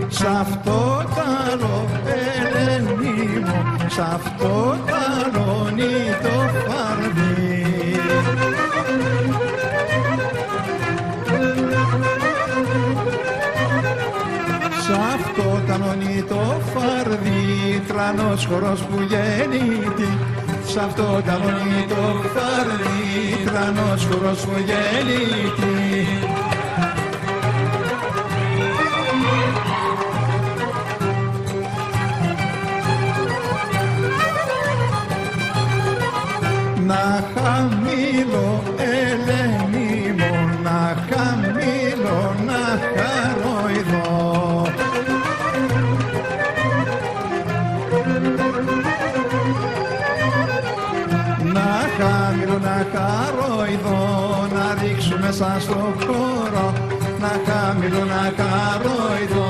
σ' αυτό τ' άλλο Ελένη μου, σ' αυτό τ' αλώνει το φαρδί. Σ' αυτό τ' αλώνει το φαρδί, τρανός χορός που γέννητη. Σ' αυτό τ' αλώνει το φαρδί, τρανός χορός που γέννητη. Να χαμήλω Ελένη μου, να χαμήλω, να χαροειδώ. Να χαμήλω, να χαροειδώ, να ρίξω μέσα στο χώρο. Να χαμήλω, να χαροειδώ,